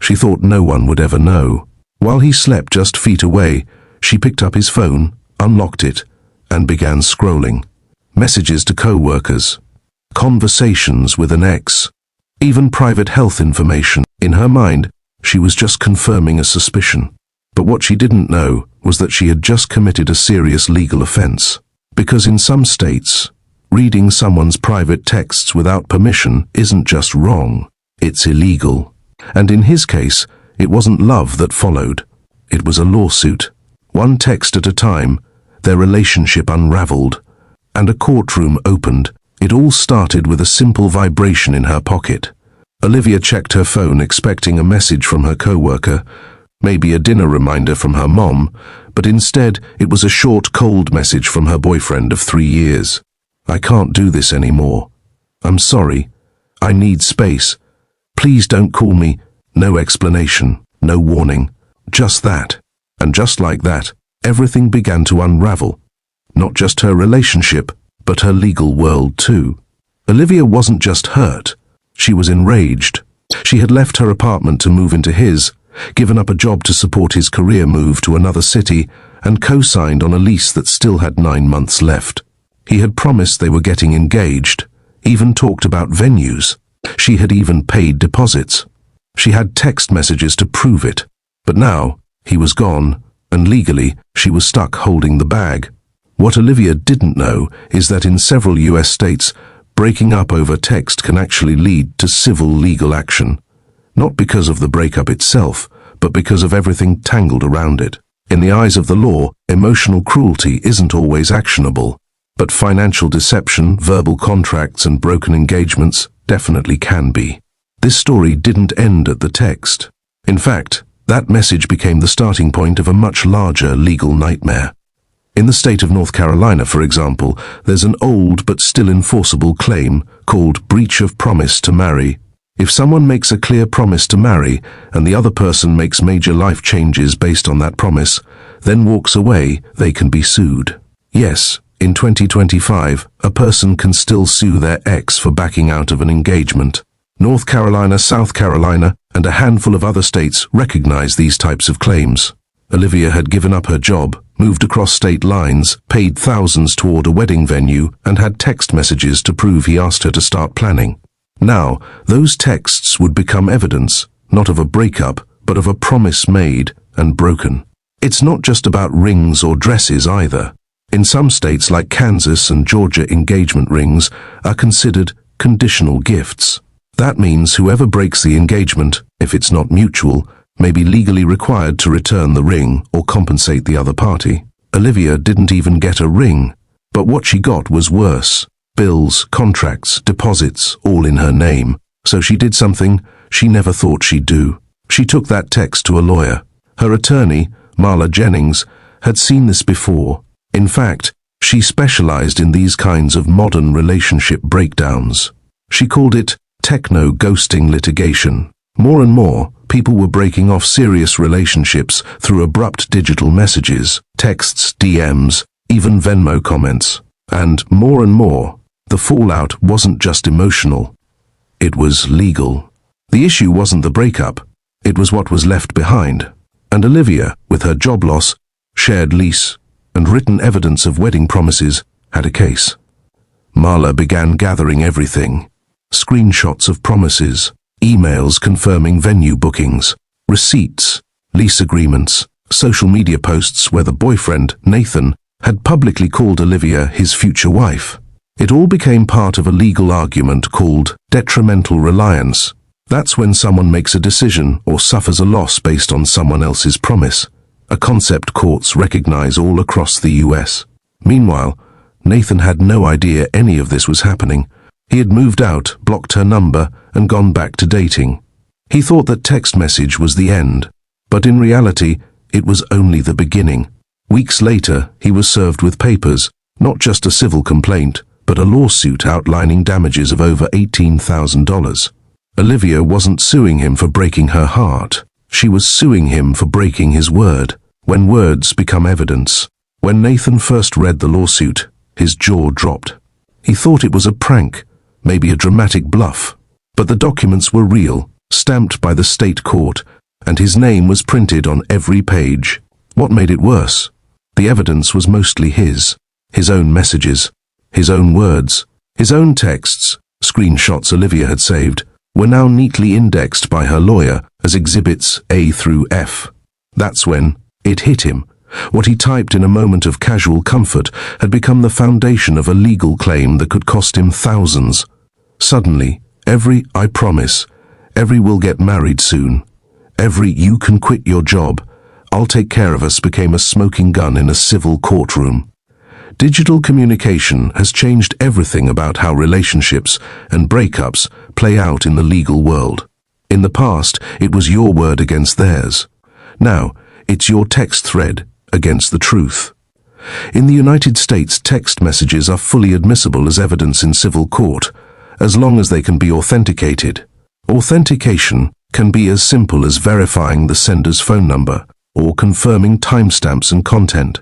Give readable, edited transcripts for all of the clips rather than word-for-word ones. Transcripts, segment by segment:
She thought no one would ever know. While he slept just feet away, she picked up his phone, unlocked it, and began scrolling. Messages to co-workers, conversations with an ex, even private health information. In her mind, she was just confirming a suspicion. But what she didn't know was that she had just committed a serious legal offense. Because in some states, reading someone's private texts without permission isn't just wrong, it's illegal. And in his case, it wasn't love that followed. It was a lawsuit. One text at a time, their relationship unraveled, and a courtroom opened. It all started with a simple vibration in her pocket. Olivia checked her phone expecting a message from her co-worker, maybe a dinner reminder from her mom, but instead it was a short, cold message from her boyfriend of 3 years. "I can't do this anymore. I'm sorry. I need space. Please don't call me." No explanation, no warning, just that. And just like that, everything began to unravel. Not just her relationship, but her legal world too. Olivia wasn't just hurt. She was enraged. She had left her apartment to move into his, given up a job to support his career move to another city, and co-signed on a lease that still had 9 months left. He had promised they were getting engaged, even talked about venues. She had even paid deposits. She had text messages to prove it. But now, he was gone, and legally, she was stuck holding the bag. What Olivia didn't know is that in several US states, breaking up over text can actually lead to civil legal action. Not because of the breakup itself, but because of everything tangled around it. In the eyes of the law, emotional cruelty isn't always actionable, but financial deception, verbal contracts, and broken engagements definitely can be. This story didn't end at the text. In fact, that message became the starting point of a much larger legal nightmare. In the state of North Carolina, for example, there's an old but still enforceable claim called breach of promise to marry. If someone makes a clear promise to marry, and the other person makes major life changes based on that promise, then walks away, they can be sued. Yes, in 2025, a person can still sue their ex for backing out of an engagement. North Carolina, South Carolina, and a handful of other states recognize these types of claims. Olivia had given up her job, moved across state lines, paid thousands toward a wedding venue, and had text messages to prove he asked her to start planning. Now, those texts would become evidence, not of a breakup, but of a promise made and broken. It's not just about rings or dresses either. In some states like Kansas and Georgia, engagement rings are considered conditional gifts. That means whoever breaks the engagement, if it's not mutual, may be legally required to return the ring or compensate the other party. Olivia didn't even get a ring, but what she got was worse. Bills, contracts, deposits, all in her name. So she did something she never thought she'd do. She took that text to a lawyer. Her attorney, Marla Jennings, had seen this before. In fact, she specialized in these kinds of modern relationship breakdowns. She called it techno-ghosting litigation. More and more, people were breaking off serious relationships through abrupt digital messages, texts, DMs, even Venmo comments. And more, the fallout wasn't just emotional. It was legal. The issue wasn't the breakup. It was what was left behind. And Olivia, with her job loss, shared lease, and written evidence of wedding promises, had a case. Marla began gathering everything. Screenshots of promises, emails confirming venue bookings, receipts, lease agreements, social media posts where the boyfriend, Nathan, had publicly called Olivia his future wife. It all became part of a legal argument called detrimental reliance. That's when someone makes a decision or suffers a loss based on someone else's promise, a concept courts recognize all across the US. Meanwhile, Nathan had no idea any of this was happening. He had moved out, blocked her number, and gone back to dating. He thought that text message was the end, but in reality, it was only the beginning. Weeks later, he was served with papers, not just a civil complaint, but a lawsuit outlining damages of over $18,000. Olivia wasn't suing him for breaking her heart. She was suing him for breaking his word. When words become evidence. When Nathan first read the lawsuit, his jaw dropped. He thought it was a prank, maybe a dramatic bluff. But the documents were real, stamped by the state court, and his name was printed on every page. What made it worse? The evidence was mostly his own messages, his own words, his own texts. Screenshots Olivia had saved were now neatly indexed by her lawyer as exhibits A through F. That's when it hit him. What he typed in a moment of casual comfort had become the foundation of a legal claim that could cost him thousands. Suddenly, every "I promise," every "we'll get married soon," every "you can quit your job, I'll take care of us" became a smoking gun in a civil courtroom. Digital communication has changed everything about how relationships and breakups play out in the legal world. In the past, it was your word against theirs. Now, it's your text thread against the truth. In the United States, text messages are fully admissible as evidence in civil court, as long as they can be authenticated. Authentication can be as simple as verifying the sender's phone number or confirming timestamps and content.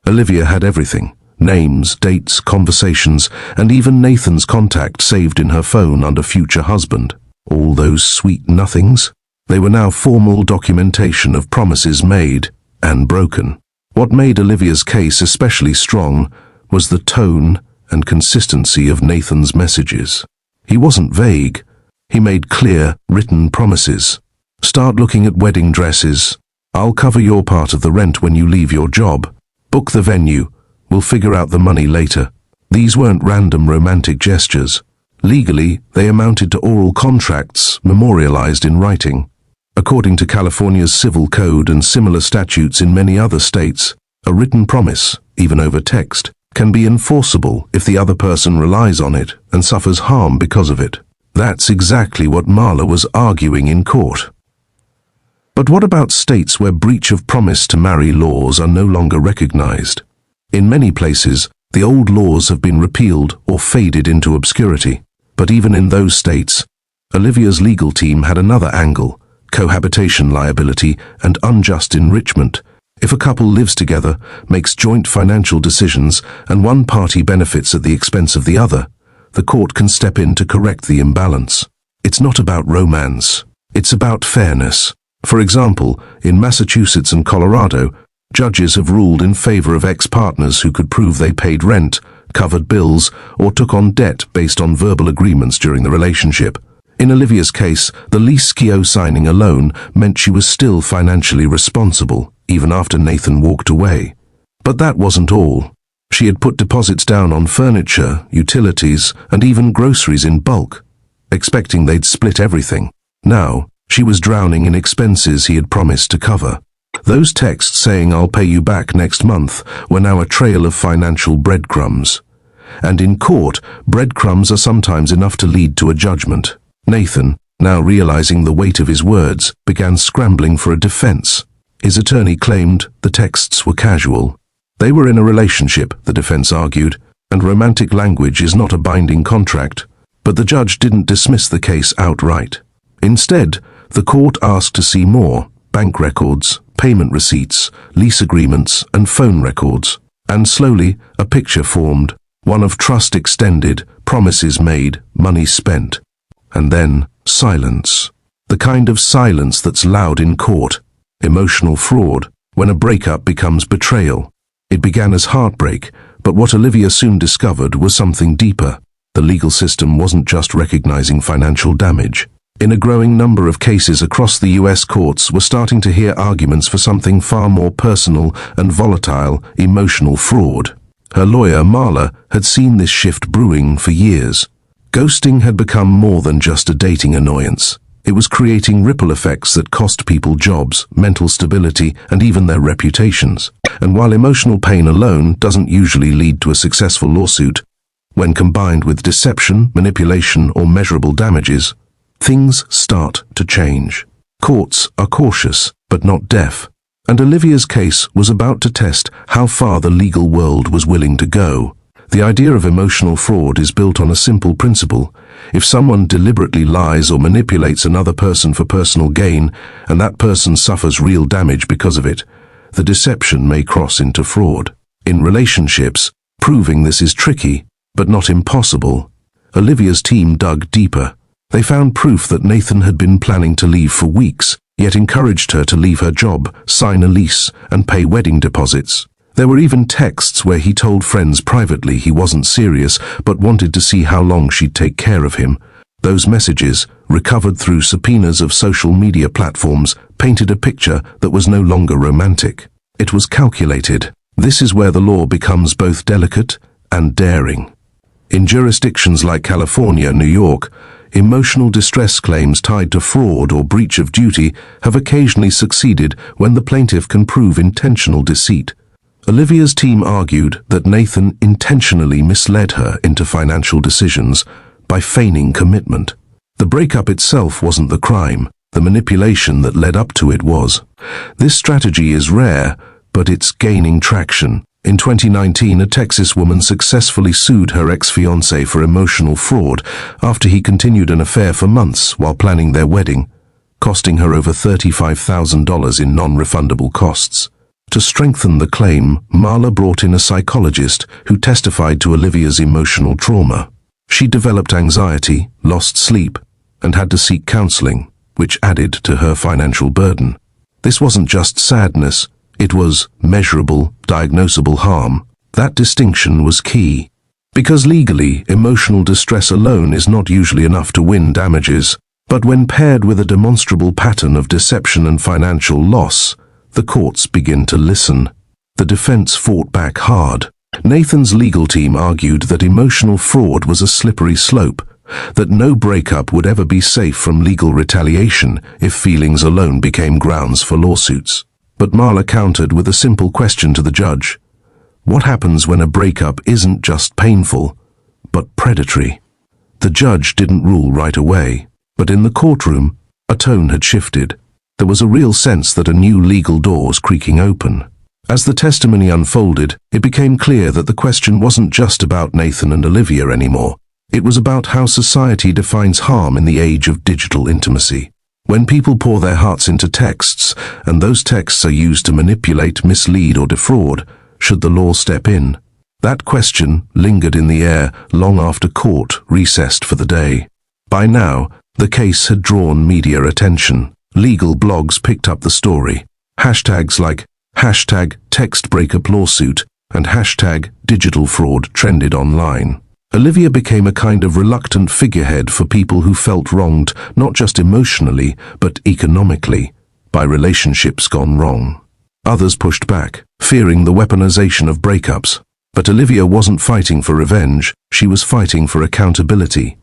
Olivia had everything: names, dates, conversations, and even Nathan's contact saved in her phone under future husband. All those sweet nothings? They were now formal documentation of promises made and broken. What made Olivia's case especially strong was the tone and consistency of Nathan's messages. He wasn't vague. He made clear, written promises. Start looking at wedding dresses. I'll cover your part of the rent when you leave your job. Book the venue. We'll figure out the money later. These weren't random romantic gestures. Legally, they amounted to oral contracts memorialized in writing. According to California's civil code and similar statutes in many other states, a written promise, even over text, can be enforceable if the other person relies on it and suffers harm because of it. That's exactly what Marla was arguing in court. But what about states where breach of promise to marry laws are no longer recognized? In many places, the old laws have been repealed or faded into obscurity. But even in those states, Olivia's legal team had another angle: cohabitation liability and unjust enrichment. If a couple lives together, makes joint financial decisions, and one party benefits at the expense of the other, the court can step in to correct the imbalance. It's not about romance. It's about fairness. For example, in Massachusetts and Colorado, judges have ruled in favor of ex-partners who could prove they paid rent, covered bills, or took on debt based on verbal agreements during the relationship. In Olivia's case, the lease signing alone meant she was still financially responsible, even after Nathan walked away. But that wasn't all. She had put deposits down on furniture, utilities, and even groceries in bulk, expecting they'd split everything. Now, she was drowning in expenses he had promised to cover. Those texts saying "I'll pay you back next month" were now a trail of financial breadcrumbs. And in court, breadcrumbs are sometimes enough to lead to a judgment. Nathan, now realizing the weight of his words, began scrambling for a defense. His attorney claimed the texts were casual. They were in a relationship, the defense argued, and romantic language is not a binding contract. But the judge didn't dismiss the case outright. Instead, the court asked to see more: bank records, payment receipts, lease agreements, and phone records. And slowly, a picture formed, one of trust extended, promises made, money spent. And then, silence. The kind of silence that's loud in court. Emotional fraud, when a breakup becomes betrayal. It began as heartbreak, but what Olivia soon discovered was something deeper. The legal system wasn't just recognizing financial damage. In a growing number of cases across the US, courts were starting to hear arguments for something far more personal and volatile: emotional fraud. Her lawyer, Marla, had seen this shift brewing for years. Ghosting had become more than just a dating annoyance. It was creating ripple effects that cost people jobs, mental stability, and even their reputations. And while emotional pain alone doesn't usually lead to a successful lawsuit, when combined with deception, manipulation, or measurable damages, things start to change. Courts are cautious, but not deaf. And Olivia's case was about to test how far the legal world was willing to go. The idea of emotional fraud is built on a simple principle. If someone deliberately lies or manipulates another person for personal gain, and that person suffers real damage because of it, the deception may cross into fraud. In relationships, proving this is tricky, but not impossible. Olivia's team dug deeper. They found proof that Nathan had been planning to leave for weeks, yet encouraged her to leave her job, sign a lease, and pay wedding deposits. There were even texts where he told friends privately he wasn't serious but wanted to see how long she'd take care of him. Those messages, recovered through subpoenas of social media platforms, painted a picture that was no longer romantic. It was calculated. This is where the law becomes both delicate and daring. In jurisdictions like California, New York, emotional distress claims tied to fraud or breach of duty have occasionally succeeded when the plaintiff can prove intentional deceit. Olivia's team argued that Nathan intentionally misled her into financial decisions by feigning commitment. The breakup itself wasn't the crime, the manipulation that led up to it was. This strategy is rare, but it's gaining traction. In 2019, a Texas woman successfully sued her ex-fiancé for emotional fraud after he continued an affair for months while planning their wedding, costing her over $35,000 in non-refundable costs. To strengthen the claim, Marla brought in a psychologist who testified to Olivia's emotional trauma. She developed anxiety, lost sleep, and had to seek counseling, which added to her financial burden. This wasn't just sadness, it was measurable, diagnosable harm. That distinction was key. Because legally, emotional distress alone is not usually enough to win damages, but when paired with a demonstrable pattern of deception and financial loss, the courts begin to listen. The defense fought back hard. Nathan's legal team argued that emotional fraud was a slippery slope, that no breakup would ever be safe from legal retaliation if feelings alone became grounds for lawsuits. But Marla countered with a simple question to the judge. What happens when a breakup isn't just painful, but predatory? The judge didn't rule right away, but in the courtroom, a tone had shifted. There was a real sense that a new legal door was creaking open. As the testimony unfolded, it became clear that the question wasn't just about Nathan and Olivia anymore. It was about how society defines harm in the age of digital intimacy. When people pour their hearts into texts, and those texts are used to manipulate, mislead, or defraud, should the law step in? That question lingered in the air long after court recessed for the day. By now, the case had drawn media attention. Legal blogs picked up the story. Hashtags like #text breakup lawsuit and #digital fraud trended online. Olivia became a kind of reluctant figurehead for people who felt wronged not just emotionally, but economically, by relationships gone wrong. Others pushed back, fearing the weaponization of breakups. But Olivia wasn't fighting for revenge, she was fighting for accountability.